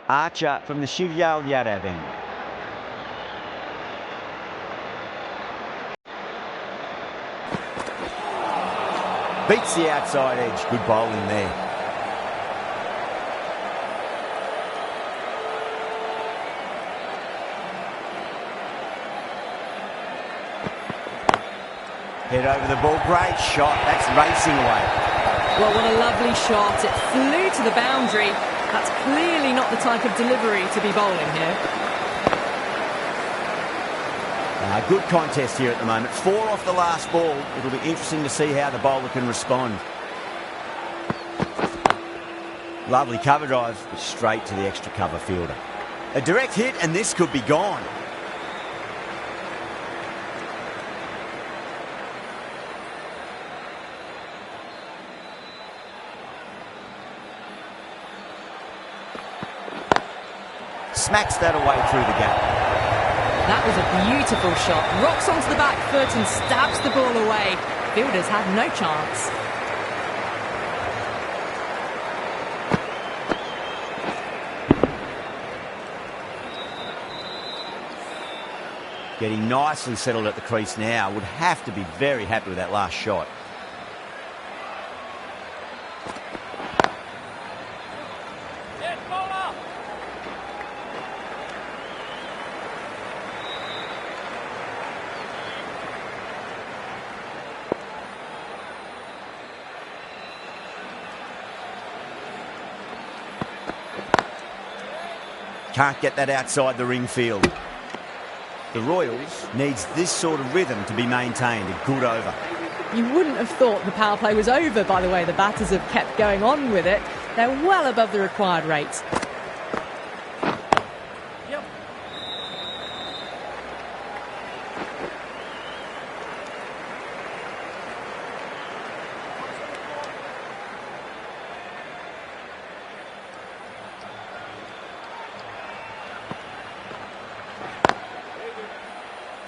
Archer from the Shivyal Yadav end. Beats the outside edge. Good bowling there. Head over the ball. Great shot. That's racing away. Well, what a lovely shot. It flew to the boundary. That's clearly not the type of delivery to be bowling here. Good contest here at the moment. 4 off the last ball. It'll be interesting to see how the bowler can respond. Lovely cover drive, straight to the extra cover fielder. A direct hit and this could be gone. Smacks that away through the gap. That was a beautiful shot. Rocks onto the back foot and stabs the ball away. Fielders had no chance. Getting nicely settled at the crease now. Would have to be very happy with that last shot. Can't get that outside the ring field. The Royals needs this sort of rhythm to be maintained. A good over. You wouldn't have thought the power play was over by the way the batters have kept going on with it. They're well above the required rate.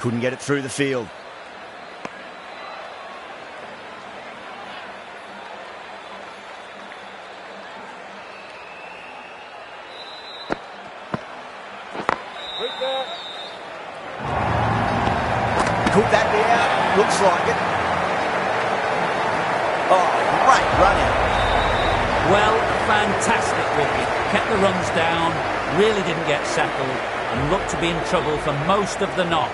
Couldn't get it through the field. Could that be out? Looks like it. Oh, great run out. Well, fantastic wicket. Kept the runs down, really didn't get settled, and looked to be in trouble for most of the knock.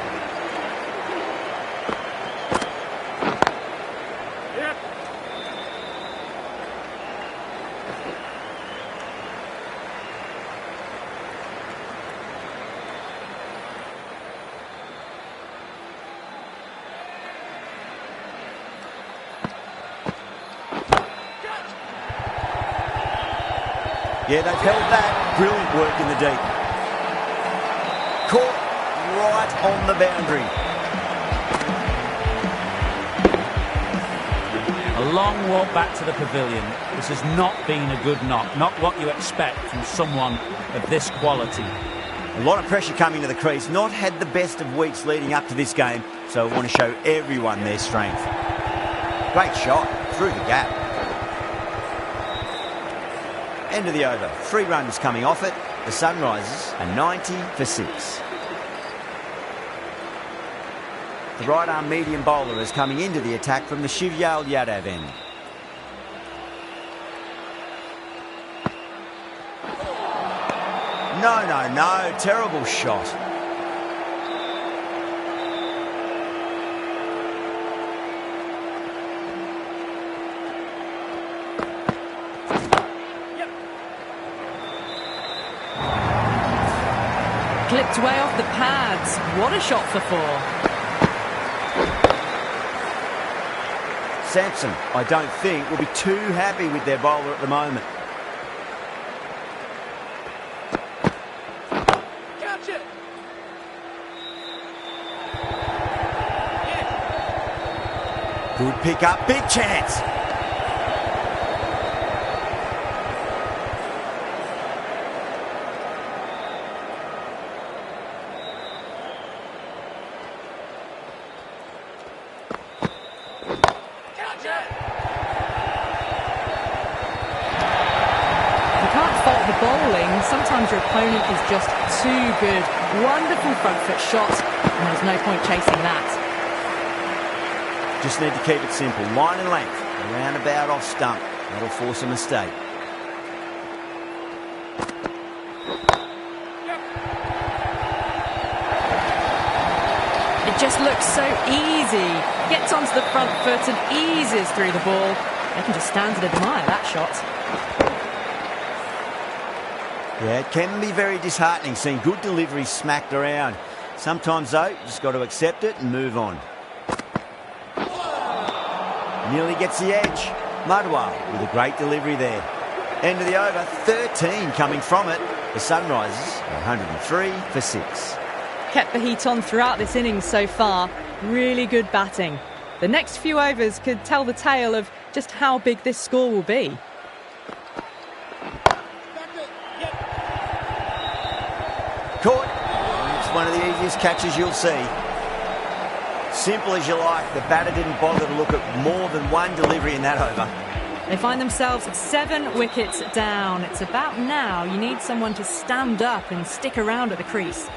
Yeah, they've held that. Brilliant work in the deep. Caught right on the boundary. A long walk back to the pavilion. This has not been a good knock. Not what you expect from someone of this quality. A lot of pressure coming to the crease. Not had the best of weeks leading up to this game, so I want to show everyone their strength. Great shot through the gap. End of the over. 3 runs coming off it. The Sunrisers are 90 for 6. The right arm medium bowler is coming into the attack from the Shivyal Yadav end. No. Terrible shot. Clipped way off the pads. What a shot for 4. Sampson, I don't think, will be too happy with their bowler at the moment. Catch it! Good pick up, big chance. The bowling, sometimes your opponent is just too good. Wonderful front foot shot, and there's no point chasing that. Just need to keep it simple. Line and length. Around about off stump. That'll force a mistake. It just looks so easy. Gets onto the front foot and eases through the ball. They can just stand and admire that shot. Yeah, it can be very disheartening seeing good deliveries smacked around. Sometimes, though, you just got to accept it and move on. Nearly gets the edge. Mudwell with a great delivery there. End of the over, 13 coming from it. The Sunrisers are 103 for 6. Kept the heat on throughout this innings so far. Really good batting. The next few overs could tell the tale of just how big this score will be. Caught. It's one of the easiest catches you'll see. Simple as you like. The batter didn't bother to look at more than one delivery in that over. They find themselves 7 wickets down. It's about now you need someone to stand up and stick around at the crease.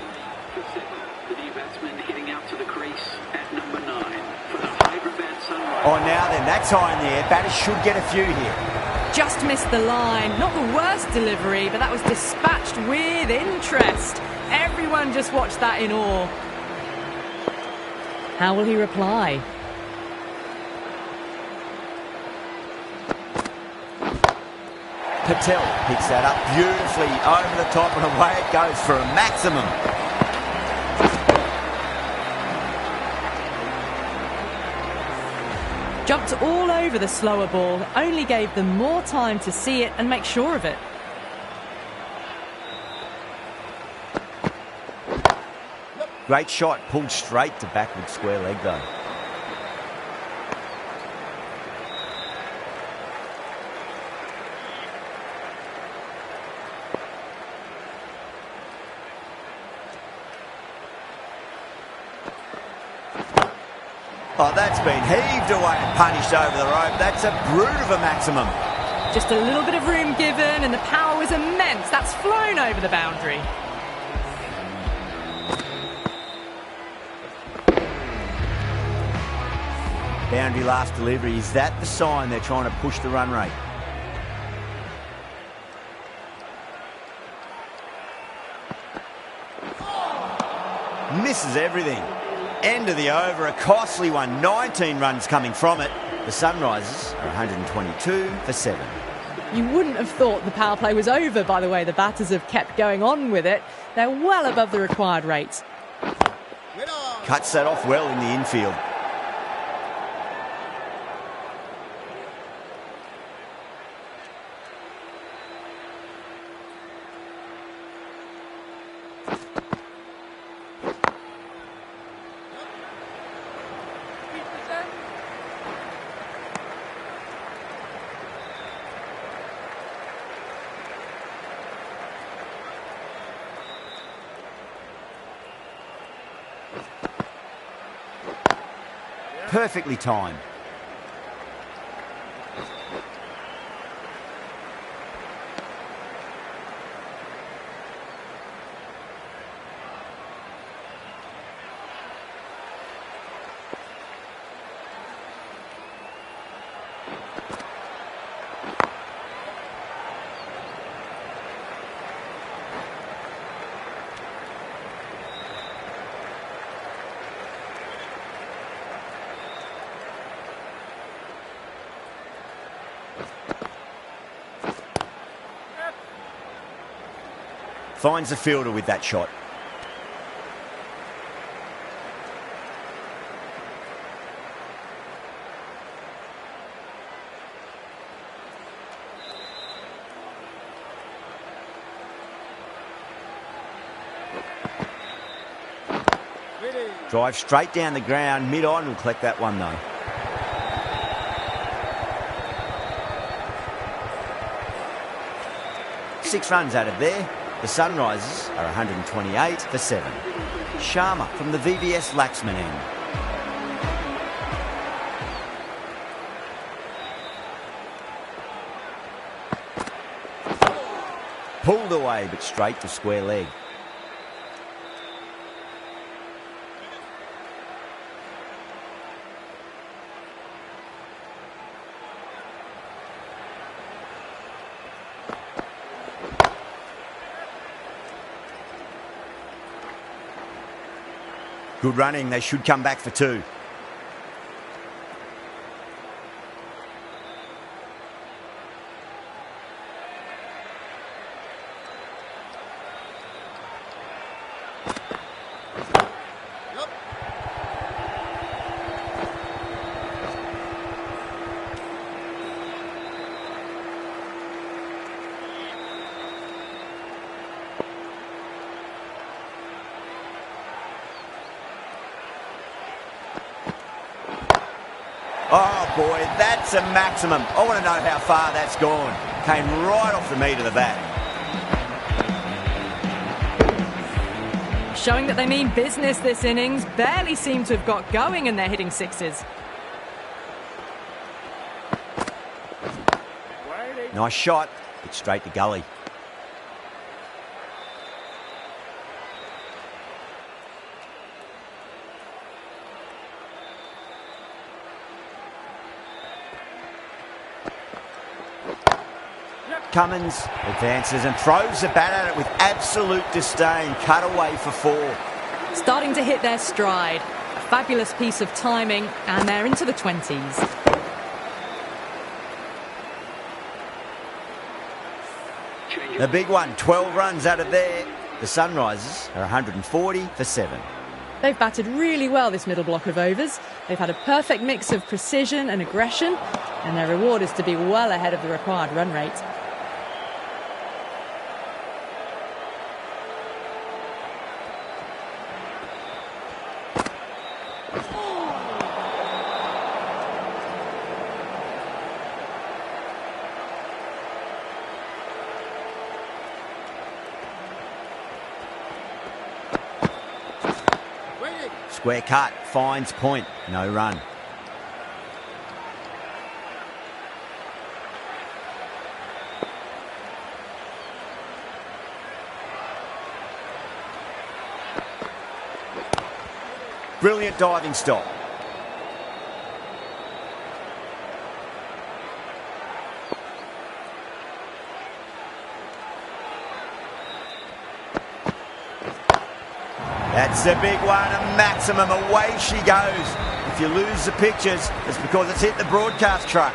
The new batsman heading out to the crease at number 9 for the Hyderabad Sunrise. Oh, now then, that's high in the air. Batters should get a few here. Just missed the line. Not the worst delivery, but that was dispatched with interest. Everyone just watched that in awe. How will he reply? Patel picks that up beautifully over the top and away it goes for a maximum. Jumped all over the slower ball, only gave them more time to see it and make sure of it. Great shot, pulled straight to backward square leg though. Oh, that's been heaved away and punished over the rope. That's a brute of a maximum. Just a little bit of room given and the power was immense. That's flown over the boundary. Boundary last delivery. Is that the sign they're trying to push the run rate? Misses everything. End of the over, a costly one. 19 runs coming from it. The Sunrisers are 122 for 7. You wouldn't have thought the power play was over by the way the batters have kept going on with it. They're well above the required rate. Cuts that off well in the infield. Perfectly timed. Finds the fielder with that shot. Drive straight down the ground, mid-on, will collect that one though. Six runs out of there. The Sunrisers are 128 for 7. Sharma from the VVS Laxman end. Pulled away, but straight to square leg. Good running. They should come back for two. Oh, boy, that's a maximum. I want to know how far that's gone. Came right off the meat of the bat. Showing that they mean business this innings. Barely seem to have got going and they're hitting sixes. Nice shot, but straight to gully. Cummins advances and throws the bat at it with absolute disdain. Cut away for four. Starting to hit their stride. A fabulous piece of timing, and they're into the 20s. The big one, 12 runs out of there. The Sunrisers are 140 for 7. They've batted really well this middle block of overs. They've had a perfect mix of precision and aggression, and their reward is to be well ahead of the required run rate. Square cut, finds point, no run. Brilliant diving stop. That's the big one, a maximum. Away she goes. If you lose the pictures, it's because it's hit the broadcast truck.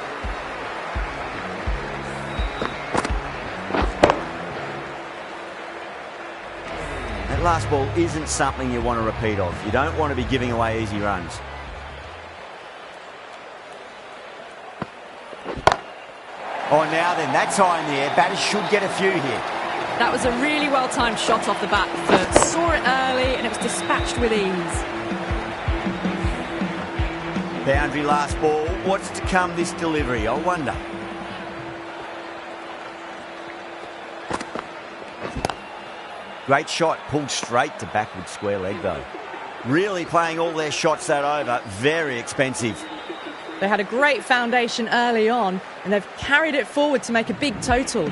That last ball isn't something you want to repeat of. You don't want to be giving away easy runs. Oh, now then, that's high in the air. Batters should get a few here. That was a really well-timed shot off the bat. That saw it early and it was dispatched with ease. Boundary last ball. What's to come this delivery? I wonder. Great shot. Pulled straight to backward square leg, though. Really playing all their shots that over. Very expensive. They had a great foundation early on and they've carried it forward to make a big total.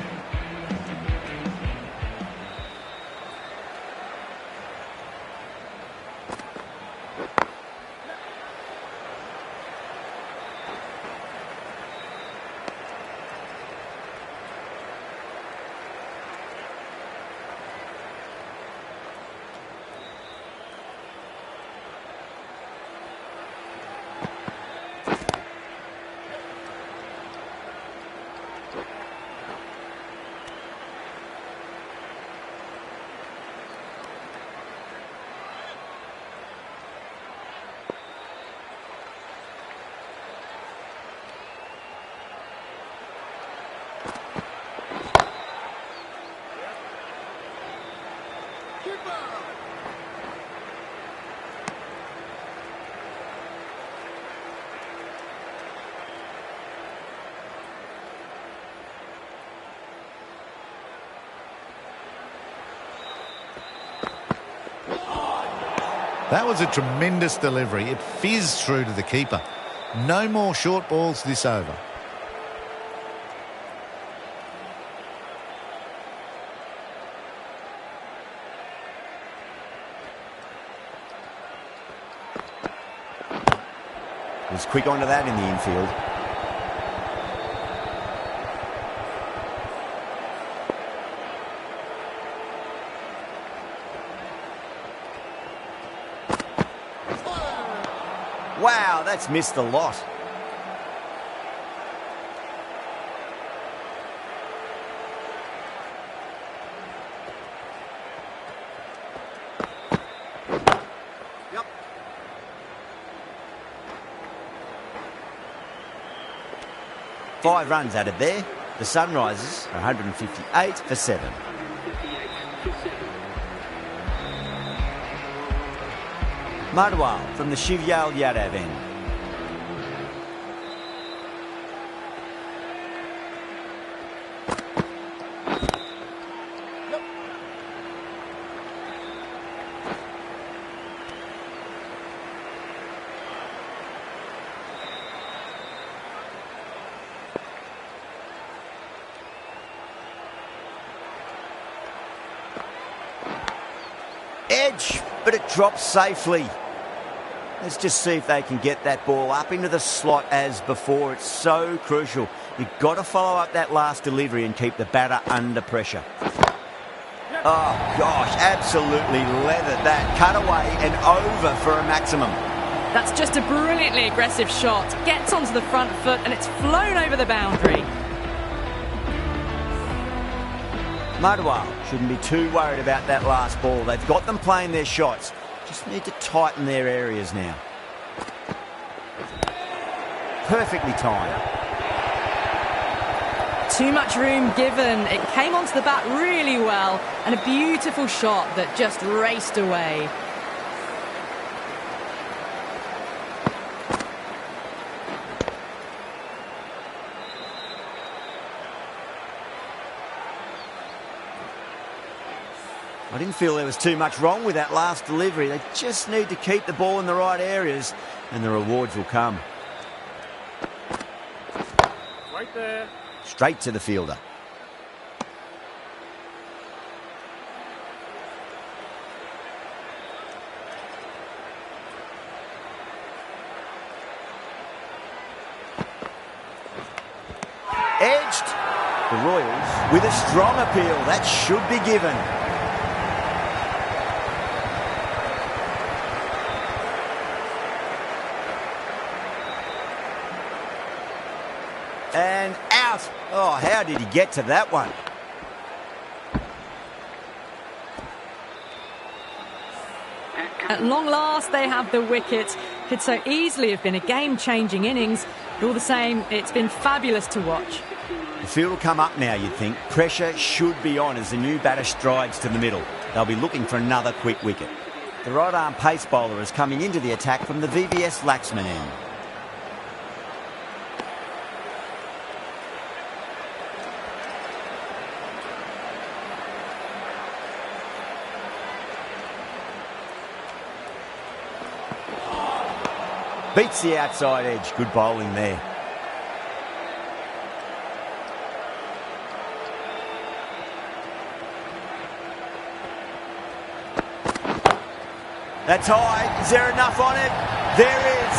That was a tremendous delivery. It fizzed through to the keeper. No more short balls this over. Was quick onto that in the infield. Wow, that's missed a lot. Yep. 5 runs added there. The Sunrisers are 158 for 7. Madhwal from the Shivyal Yadav end. Edge, but it drops safely. Let's just see if they can get that ball up into the slot as before. It's so crucial. You've got to follow up that last delivery and keep the batter under pressure. Oh, gosh, absolutely leathered that. Cut away and over for a maximum. That's just a brilliantly aggressive shot. Gets onto the front foot and it's flown over the boundary. Madhwal shouldn't be too worried about that last ball. They've got them playing their shots. Just need to tighten their areas now. Perfectly timed. Too much room given. It came onto the bat really well and a beautiful shot that just raced away. I didn't feel there was too much wrong with that last delivery. They just need to keep the ball in the right areas and the rewards will come. Right there. Straight to the fielder. Edged. The Royals with a strong appeal. That should be given. And out. Oh, how did he get to that one? At long last, they have the wicket. Could so easily have been a game-changing innings. But all the same, it's been fabulous to watch. The field will come up now, you'd think. Pressure should be on as the new batter strides to the middle. They'll be looking for another quick wicket. The right-arm pace bowler is coming into the attack from the VVS Laxman end. Beats the outside edge. Good bowling there. That's high. Is there enough on it? There is.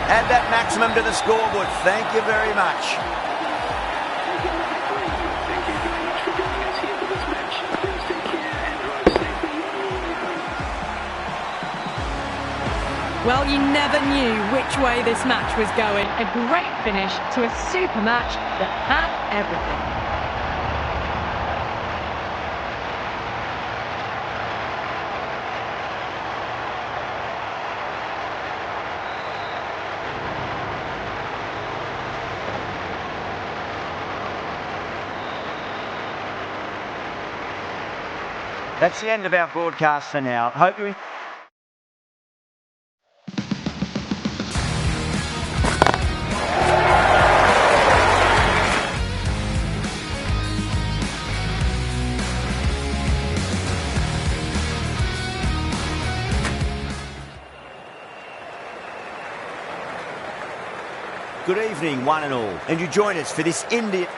Add that maximum to the scoreboard. Thank you very much. Thank you very much for joining us here for this match. Please take care and drive safely on your way home. Well, you never knew which way this match was going. A great finish to a super match that had everything. That's the end of our broadcast for now. Hope you... Good evening, one and all, and you join us for this India...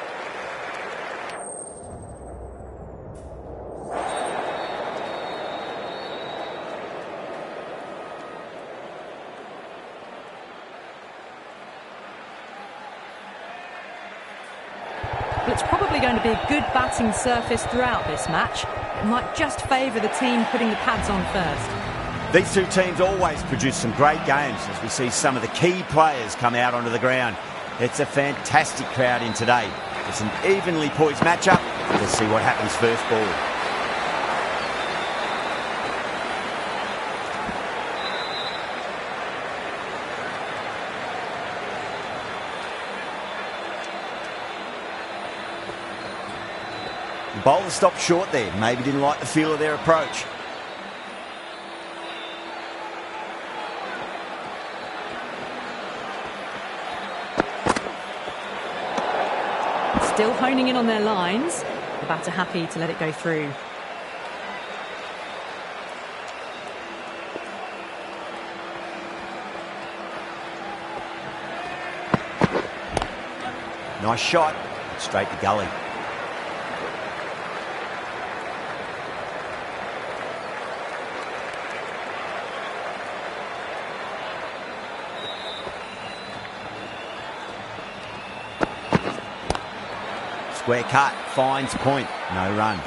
Well, it's probably going to be a good batting surface throughout this match. It might just favour the team putting the pads on first. These two teams always produce some great games as we see some of the key players come out onto the ground. It's a fantastic crowd in today. It's an evenly poised matchup. Let's see what happens first ball. The bowler stopped short there. Maybe didn't like the feel of their approach. Still honing in on their lines. The batter happy to let it go through. Nice shot. Straight to gully. Square cut, finds point, no run.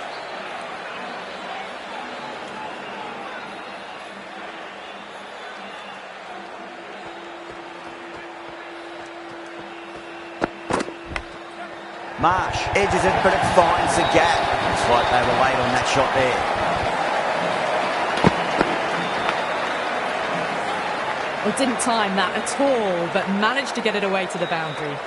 Marsh edges it, but it finds the gap. Looks like they were late on that shot there. Well, didn't time that at all, but managed to get it away to the boundary.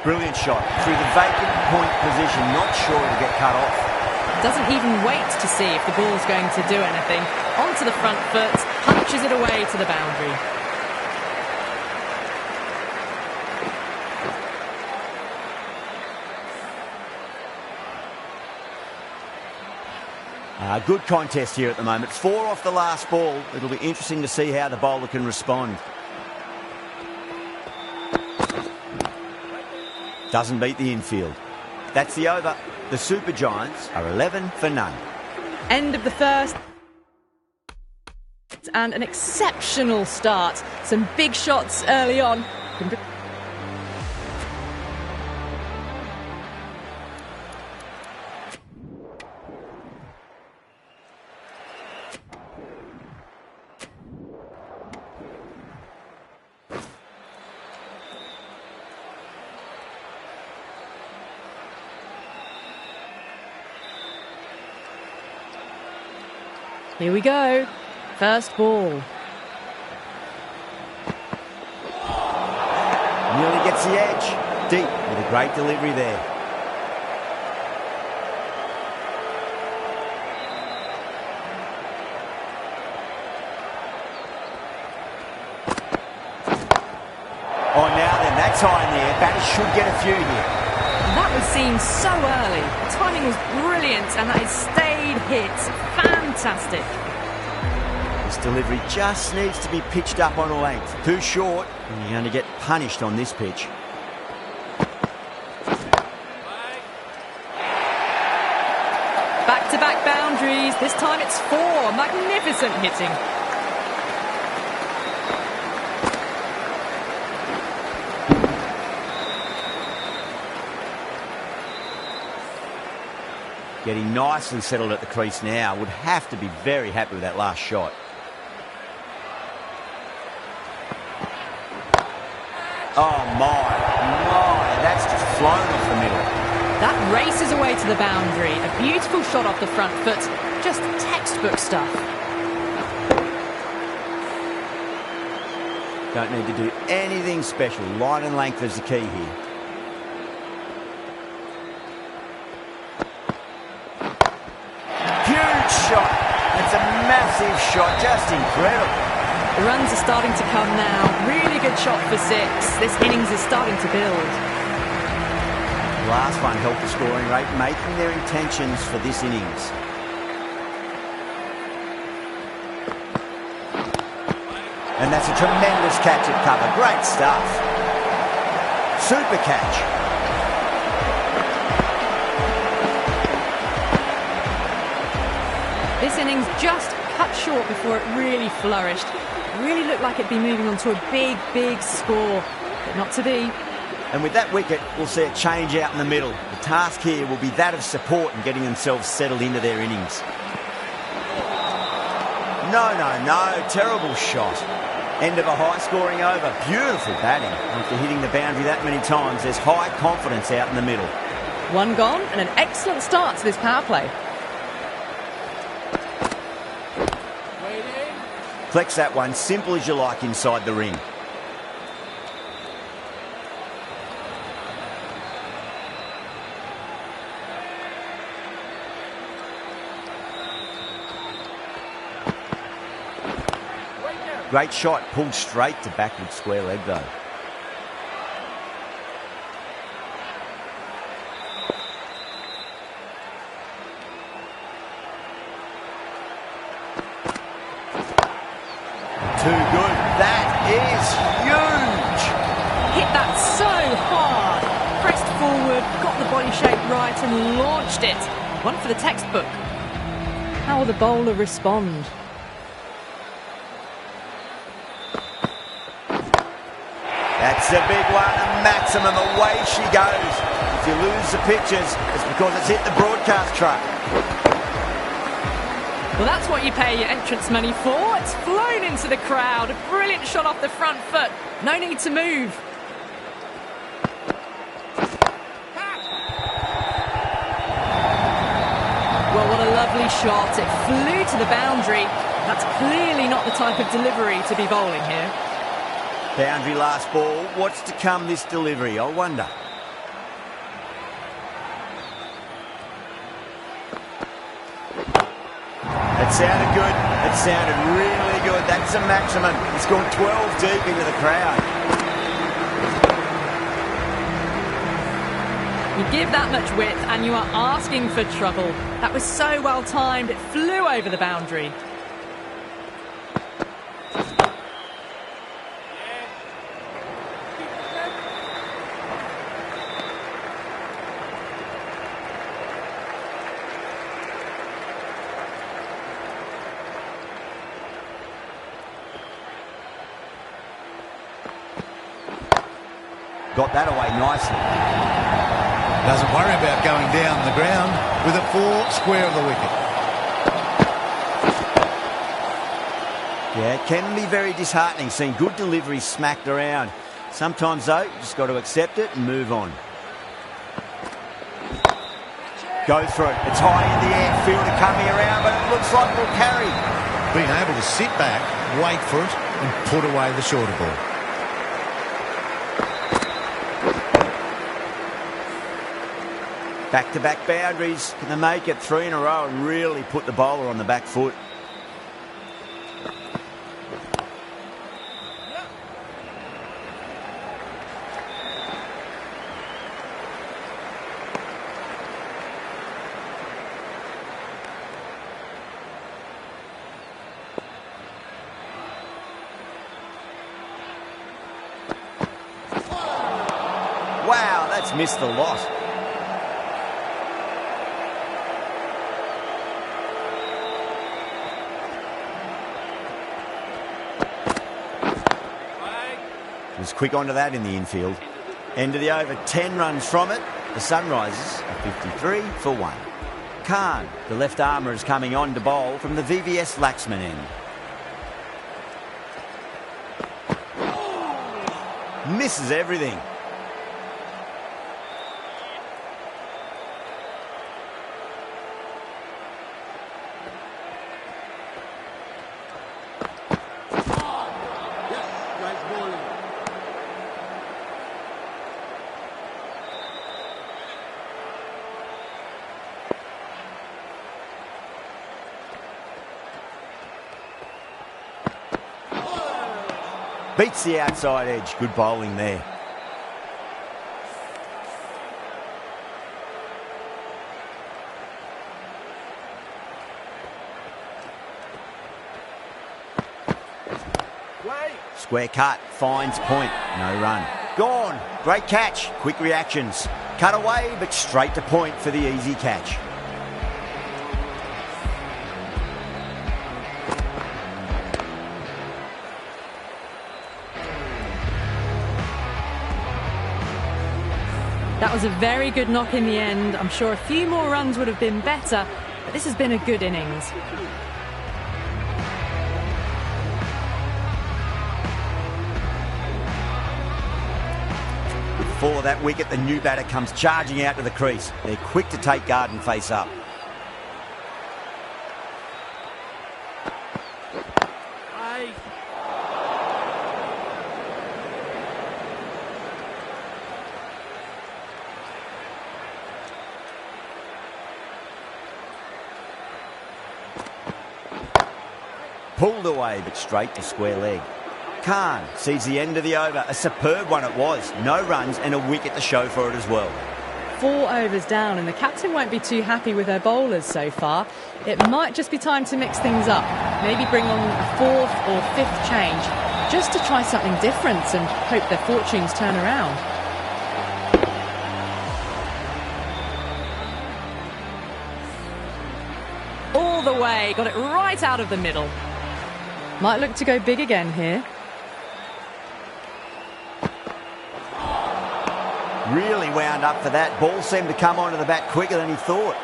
Brilliant shot through the vacant point position, not sure to get cut off. Doesn't even wait to see if the ball's going to do anything. Onto the front foot, punches it away to the boundary. Good contest here at the moment. 4 off the last ball. It'll be interesting to see how the bowler can respond. Doesn't beat the infield. That's the over. The Super Giants are 11 for none. End of the first. And an exceptional start. Some big shots early on. Here we go. First ball. Nearly gets the edge. Deep with a great delivery there. Oh, now then, that's high in the air. Batters should get a few here. That was seen so early. The timing was brilliant and that is stayed hits. Fantastic. This delivery just needs to be pitched up on a length. Too short, and you're going to get punished on this pitch. Back-to-back boundaries. This time it's 4. Magnificent hitting. Getting nicely settled at the crease now. Would have to be very happy with that last shot. Oh my, that's just flown off the middle. That races away to the boundary. A beautiful shot off the front foot. Just textbook stuff. Don't need to do anything special. Line and length is the key here. Huge shot. It's a massive shot. Just incredible. The runs are starting to come now. Really good shot for 6. This innings is starting to build. The last one helped the scoring rate, making their intentions for this innings. And that's a tremendous catch at cover. Great stuff. Super catch. This innings just cut short before it really flourished. It really looked like it'd be moving on to a big, big score. but not to be. And with that wicket, we'll see a change out in the middle. The task here will be that of support and getting themselves settled into their innings. No, terrible shot. End of a high-scoring over. Beautiful batting. After hitting the boundary that many times, there's high confidence out in the middle. One gone and an excellent start to this power play. Flex that one, simple as you like inside the ring. Great shot, pulled straight to backward square leg though. Too good. That is huge. Hit that so hard. Pressed forward, got the body shape right and launched it. One for the textbook. How will the bowler respond? That's a big one, a maximum, away she goes. If you lose the pictures, it's because it's hit the broadcast truck. Well, that's what you pay your entrance money for. It's flown into the crowd. A brilliant shot off the front foot. No need to move. Well, what a lovely shot. It flew to the boundary. That's clearly not the type of delivery to be bowling here. Boundary last ball. What's to come this delivery, I wonder. It sounded good. It sounded really good. That's a maximum. It's gone 12 deep into the crowd. You give that much width and you are asking for trouble. That was so well timed. It flew over the boundary. Got that away nicely. Doesn't worry about going down the ground with it 4 square of the wicket. Yeah, it can be very disheartening seeing good deliveries smacked around. Sometimes, though, you just got to accept it and move on. Go through it. It's high in the air. Fielder coming around, but it looks like it'll carry. Being able to sit back, wait for it, and put away the shorter ball. Back-to-back boundaries. Can they make it 3 in a row and really put the bowler on the back foot? Wow, that's missed the lot. Was quick onto that in the infield. End of the over, 10 runs from it. The Sunrisers are 53 for 1. Khan, the left armour, is coming on to bowl from the VVS Laxman end. Misses everything. Beats the outside edge. Good bowling there. Square cut. Finds point. No run. Gone. Great catch. Quick reactions. Cut away, but straight to point for the easy catch. That was a very good knock in the end. I'm sure a few more runs would have been better, but this has been a good innings. For that wicket, the new batter comes charging out to the crease. They're quick to take guard and face up. Aye. Pulled away, but straight to square leg. Khan sees the end of the over. A superb one it was. No runs and a wicket to show for it as well. 4 overs down, and the captain won't be too happy with her bowlers so far. It might just be time to mix things up. Maybe bring on a 4th or 5th change, just to try something different and hope their fortunes turn around. All the way, got it right out of the middle. Might look to go big again here. Really wound up for that. Ball seemed to come onto the bat quicker than he thought.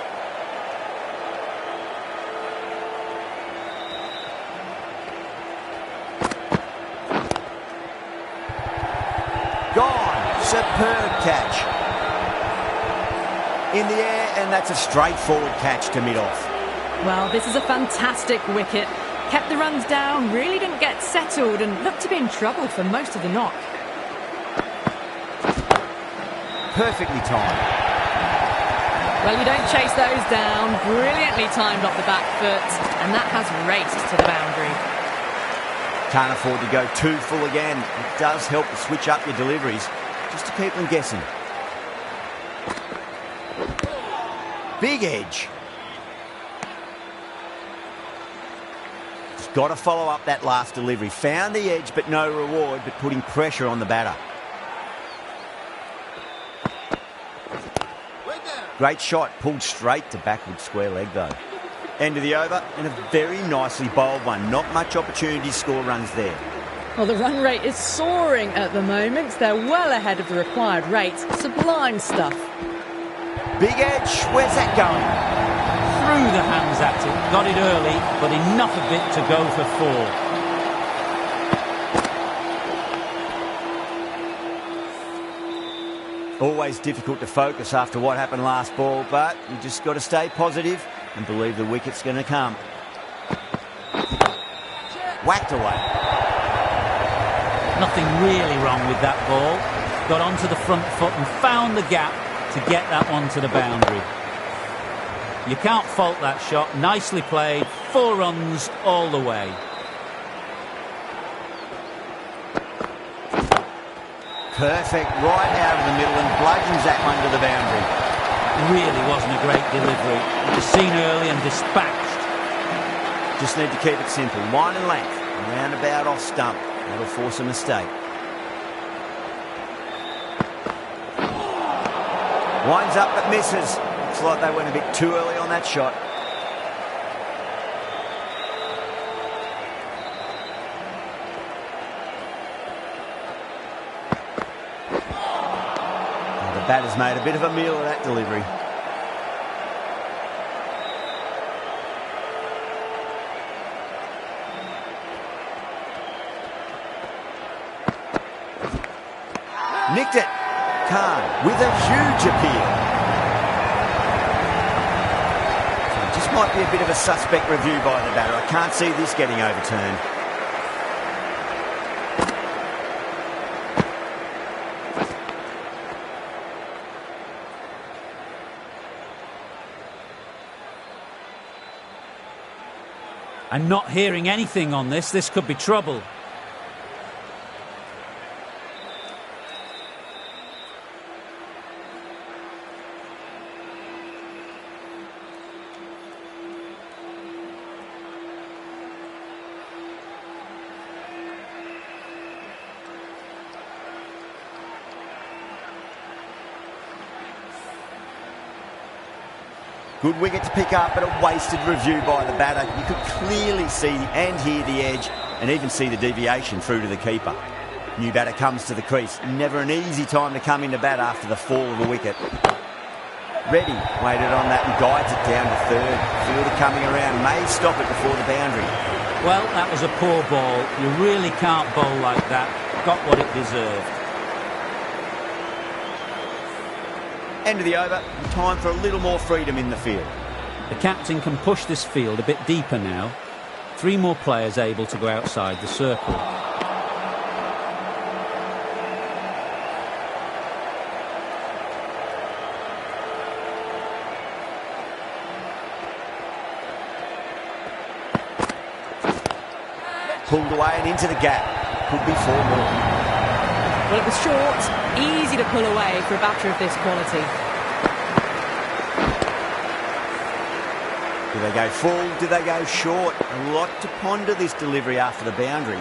Gone. Superb catch. In the air, and that's a straightforward catch to mid-off. Well, this is a fantastic wicket. Kept the runs down, really didn't get settled, and looked to be in trouble for most of the knock. Perfectly timed. Well, you don't chase those down. Brilliantly timed off the back foot, and that has raced to the boundary. Can't afford to go too full again. It does help to switch up your deliveries, just to keep them guessing. Big edge. Just got to follow up that last delivery. Found the edge, but no reward, but putting pressure on the batter. Great shot, pulled straight to backward square leg though. End of the over, and a very nicely bowled one. Not much opportunity to score runs there. Well, the run rate is soaring at the moment. They're well ahead of the required rate. Sublime stuff. Big edge, where's that going? Threw the hands at it, got it early, but enough of it to go for 4. Always difficult to focus after what happened last ball, but you just got to stay positive and believe the wicket's going to come. Whacked away. Nothing really wrong with that ball. Got onto the front foot and found the gap to get that one to the boundary. You can't fault that shot. Nicely played. 4 runs all the way. Perfect, right out of the middle and bludgeons that one to the boundary. Really wasn't a great delivery. It was seen early and dispatched. Just need to keep it simple. Line and length, roundabout off stump. That'll force a mistake. Winds up but misses. Looks like they went a bit too early on that shot. The batter's made a bit of a meal of that delivery. Nicked it. Khan with a huge appeal. So it just might be a bit of a suspect review by the batter. I can't see this getting overturned. I'm not hearing anything on this. This could be trouble. Good wicket to pick up, but a wasted review by the batter. You could clearly see and hear the edge and even see the deviation through to the keeper. New batter comes to the crease. Never an easy time to come into bat after the fall of the wicket. Reddy waited on that and guides it down to third. Fielder coming around, may stop it before the boundary. Well, that was a poor ball. You really can't bowl like that. Got what it deserved. End of the over. Time for a little more freedom in the field. The captain can push this field a bit deeper now. 3 more players able to go outside the circle. Pulled away and into the gap. Could be 4 more. Well, it was short, easy to pull away for a batter of this quality. Do they go full? Do they go short? A lot to ponder this delivery after the boundary.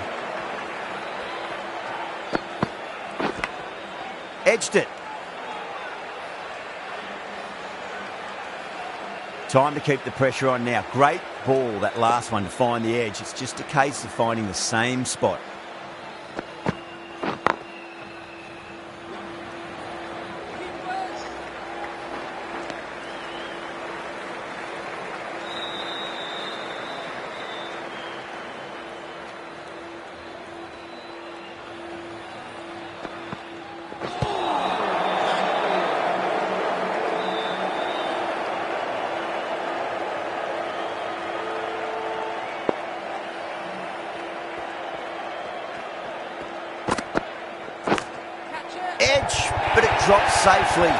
Edged it. Time to keep the pressure on now. Great ball, that last one, to find the edge. It's just a case of finding the same spot. Edge, but it drops safely.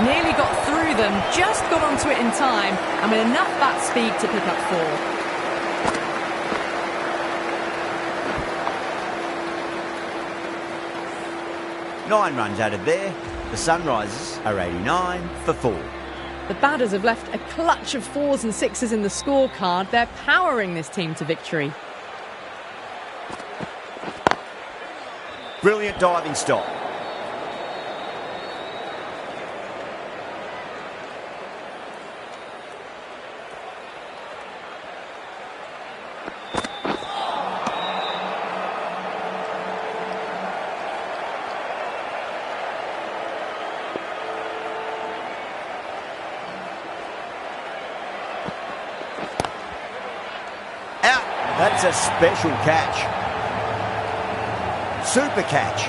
Nearly got through them, just got onto it in time, and with enough bat speed to pick up 4. 9 runs added there. The Sunrisers are 89 for 4. The batters have left a clutch of 4s and 6s in the scorecard. They're powering this team to victory. Brilliant diving stop. Out. That's a special catch. Super catch.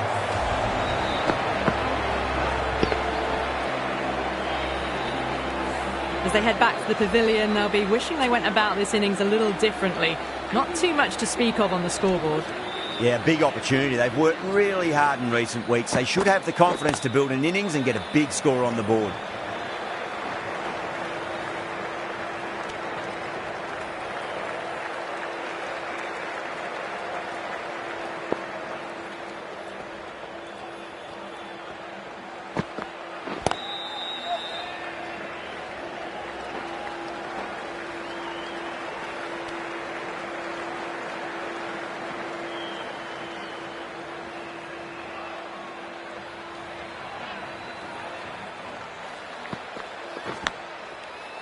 As they head back to the pavilion, they'll be wishing they went about this innings a little differently. Not too much to speak of on the scoreboard. Yeah, big opportunity. They've worked really hard in recent weeks. They should have the confidence to build an innings and get a big score on the board.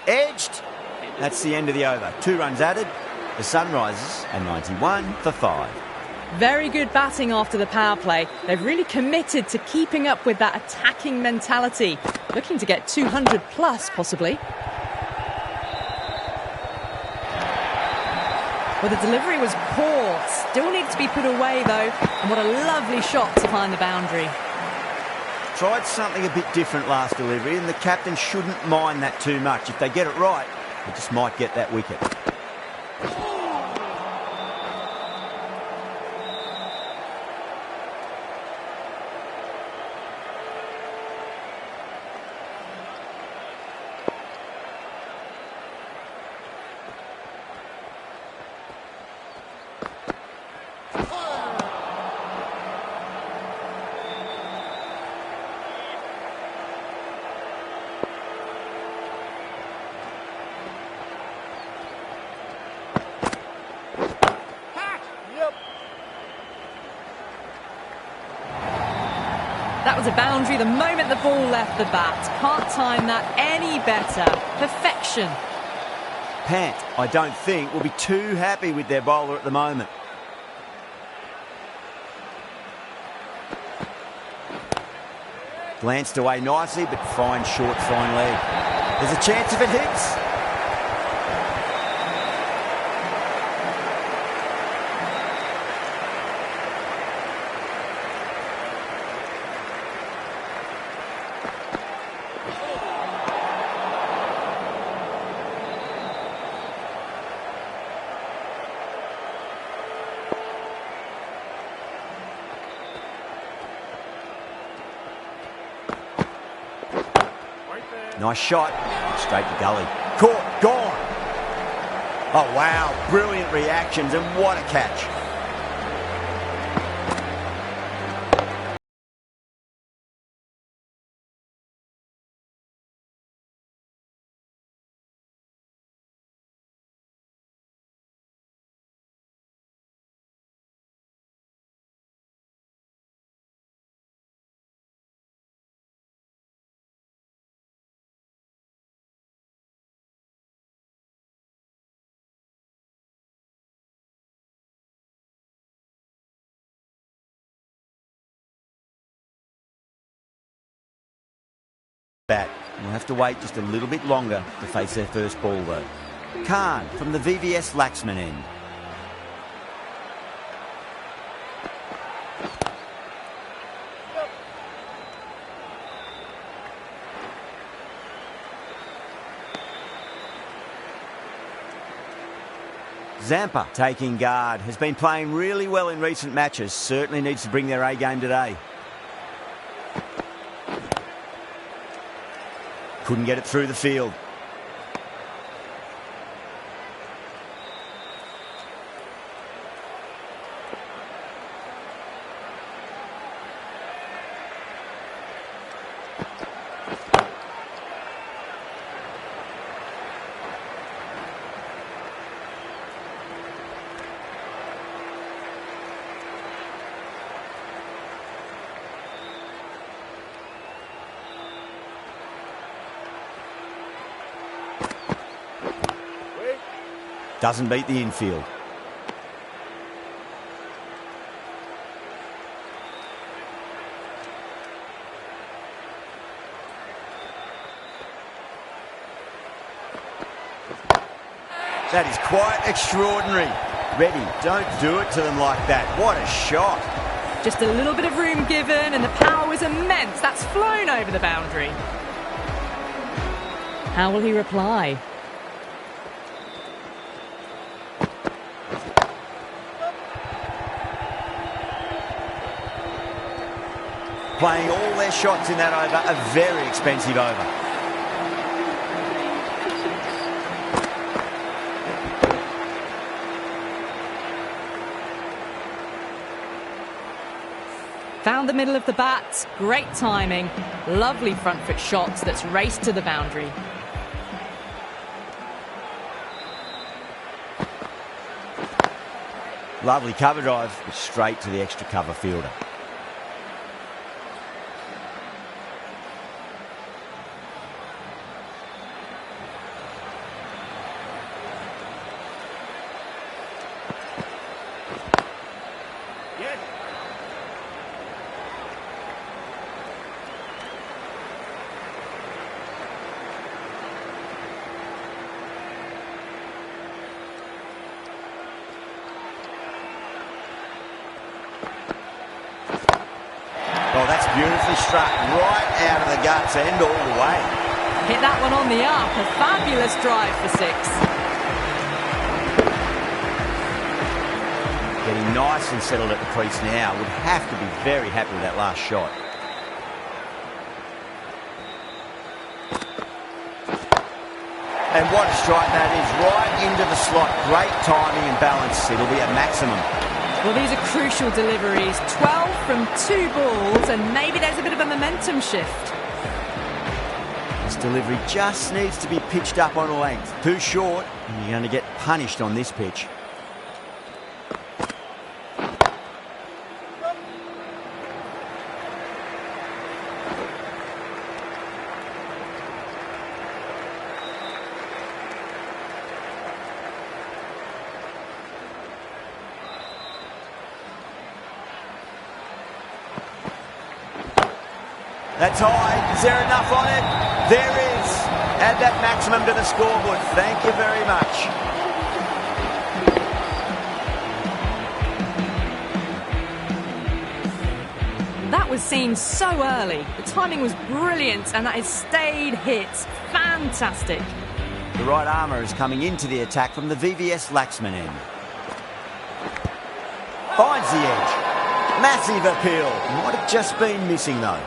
Edged. That's the end of the over. 2 runs added. The Sunrisers are 91 for 5. Very good batting after the power play. They've really committed to keeping up with that attacking mentality. Looking to get 200 plus, possibly. Well, the delivery was poor. Still needs to be put away, though. And what a lovely shot to find the boundary. Tried something a bit different last delivery, and the captain shouldn't mind that too much. If they get it right, they just might get that wicket. That was a boundary the moment the ball left the bat. Can't time that any better. Perfection. Pant, I don't think, will be too happy with their bowler at the moment. Glanced away nicely, but fine short, fine leg. There's a chance if it hits. Nice shot. Straight to gully. Caught. Gone. Oh, wow. Brilliant reactions, and what a catch. Bat. We'll have to wait just a little bit longer to face their first ball, though. Khan from the VVS Laxman end. Zampa taking guard. Has been playing really well in recent matches. Certainly needs to bring their A game today. Couldn't get it through the field. Doesn't beat the infield. That is quite extraordinary. Reddy, don't do it to them like that. What a shot. Just a little bit of room given, and the power was immense. That's flown over the boundary. How will he reply? Playing all their shots in that over, a very expensive over. Found the middle of the bat, great timing, lovely front foot shot that's raced to the boundary. Lovely cover drive, straight to the extra cover fielder. Oh, that's beautifully struck right out of the guts end all the way. Hit that one on the up. A fabulous drive for six. Getting nice and settled at the crease now. Would have to be very happy with that last shot. And what a strike that is. Right into the slot. Great timing and balance. It'll be a maximum. Well, these are crucial deliveries. 12 from 2 balls, and maybe there's a bit of a momentum shift. This delivery just needs to be pitched up on a length. Too short, and you're going to get punished on this pitch. That's high. Is there enough on it? There is. Add that maximum to the scoreboard. Thank you very much. That was seen so early. The timing was brilliant, and that is stayed hits. Fantastic. The right armour is coming into the attack from the VVS Laxman end. Finds the edge. Massive appeal. Might have just been missing though.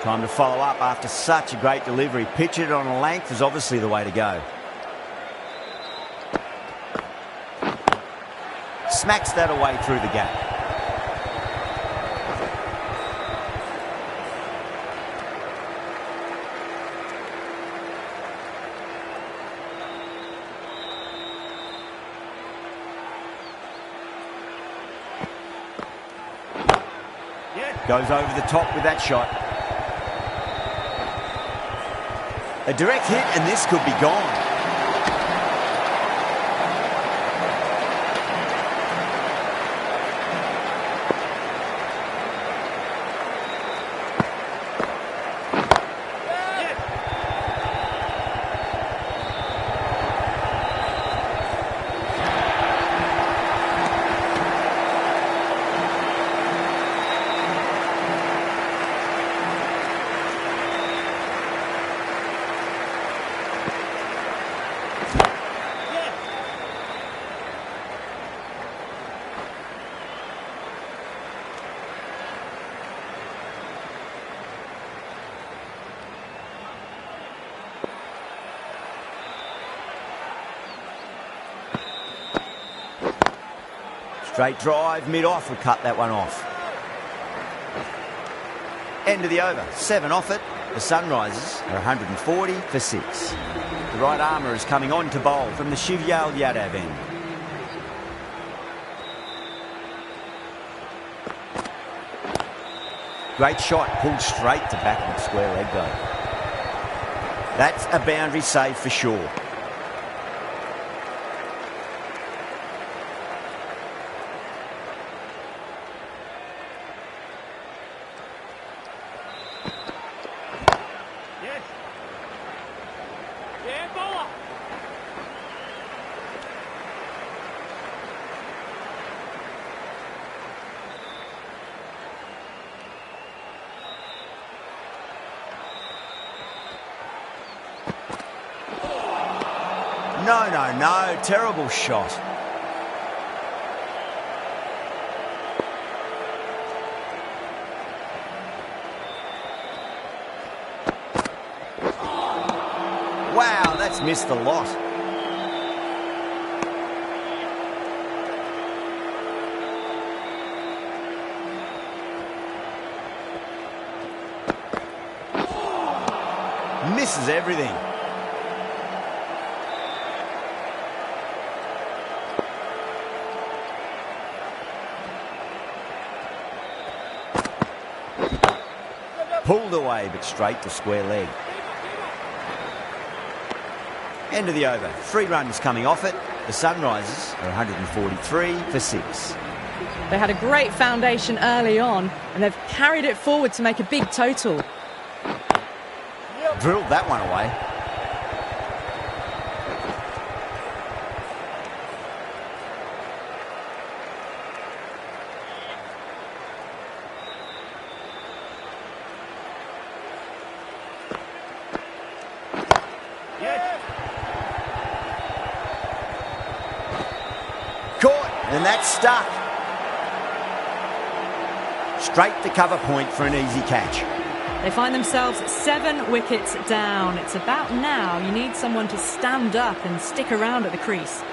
Time to follow up after such a great delivery. Pitch it on a length is obviously the way to go. Smacks that away through the gap. Goes over the top with that shot. A direct hit and this could be gone. Straight drive, mid-off, will cut that one off. End of the over, 7 off it. The Sunrisers are 140 for 6. The right armour is coming on to bowl from the Shivyal Yadav end. Great shot, pulled straight to backward square leg though. That's a boundary save for sure. No, terrible shot. Wow, that's missed a lot. Misses everything. Pulled away, but straight to square leg. End of the over. 3 runs coming off it. The Sunrisers are 143 for 6. They had a great foundation early on, and they've carried it forward to make a big total. Drilled that one away. And that's stuck. Straight to cover point for an easy catch. They find themselves 7 wickets down. It's about now you need someone to stand up and stick around at the crease.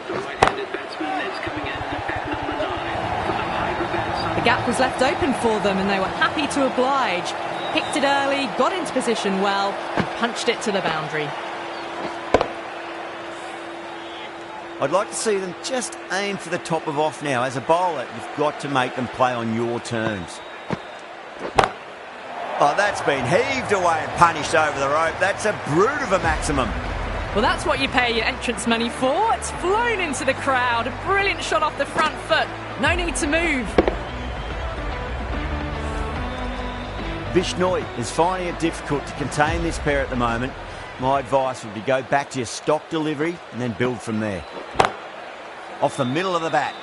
The right-handed batsman is coming in at number 9 for the Hyderabad. The gap was left open for them and they were happy to oblige. Picked it early, got into position well and punched it to the boundary. I'd like to see them just aim for the top of off now. As a bowler, you've got to make them play on your terms. Oh, that's been heaved away and punished over the rope. That's a brute of a maximum. Well, that's what you pay your entrance money for. It's flown into the crowd. A brilliant shot off the front foot. No need to move. Bishnoi is finding it difficult to contain this pair at the moment. My advice would be go back to your stock delivery and then build from there. Off the middle of the bat.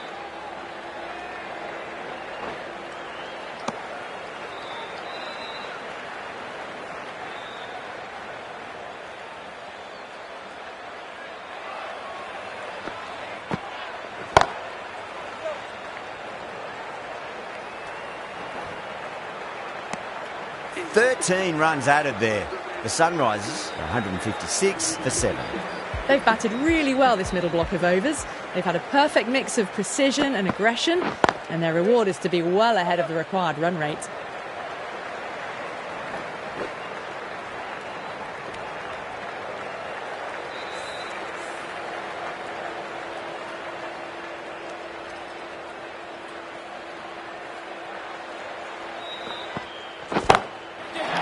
Thirteen runs added there. The Sunrisers are 156 for 7. They've batted really well this middle block of overs. They've had a perfect mix of precision and aggression, and their reward is to be well ahead of the required run rate.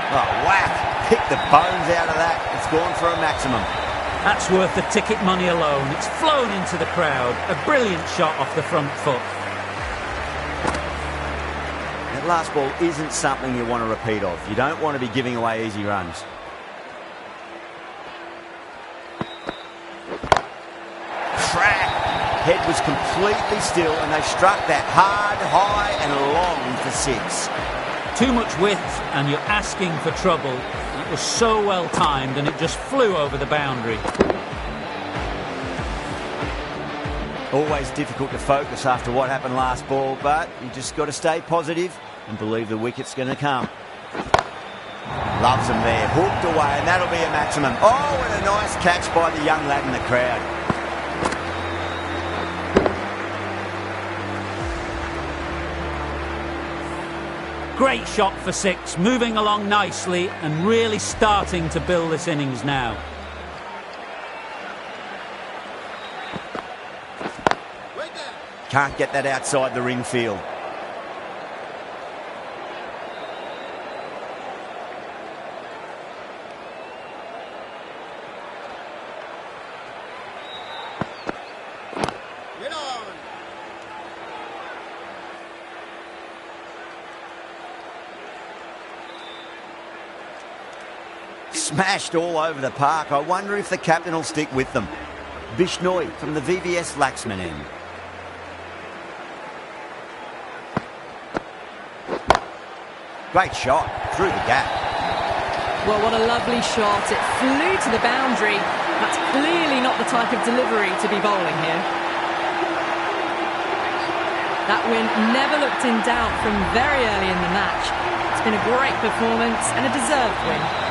Oh, whack! Pick the bones out of that. It's gone for a maximum. That's worth the ticket money alone. It's flown into the crowd. A brilliant shot off the front foot. That last ball isn't something you want to repeat of. You don't want to be giving away easy runs. Crack! Head was completely still and they struck that hard, high and long for 6. Too much width and you're asking for trouble. It was so well timed and it just flew over the boundary. Always difficult to focus after what happened last ball, but you just got to stay positive and believe the wicket's going to come. Loves them there, hooked away, and that'll be a maximum. Oh, and a nice catch by the young lad in the crowd. Great shot for 6, moving along nicely and really starting to build this innings now. Can't get that outside the ring field. Smashed all over the park. I wonder if the captain will stick with them. Bishnoi from the VVS Laxman end. Great shot through the gap. Well, what a lovely shot. It flew to the boundary. That's clearly not the type of delivery to be bowling here. That win never looked in doubt from very early in the match. It's been a great performance and a deserved win.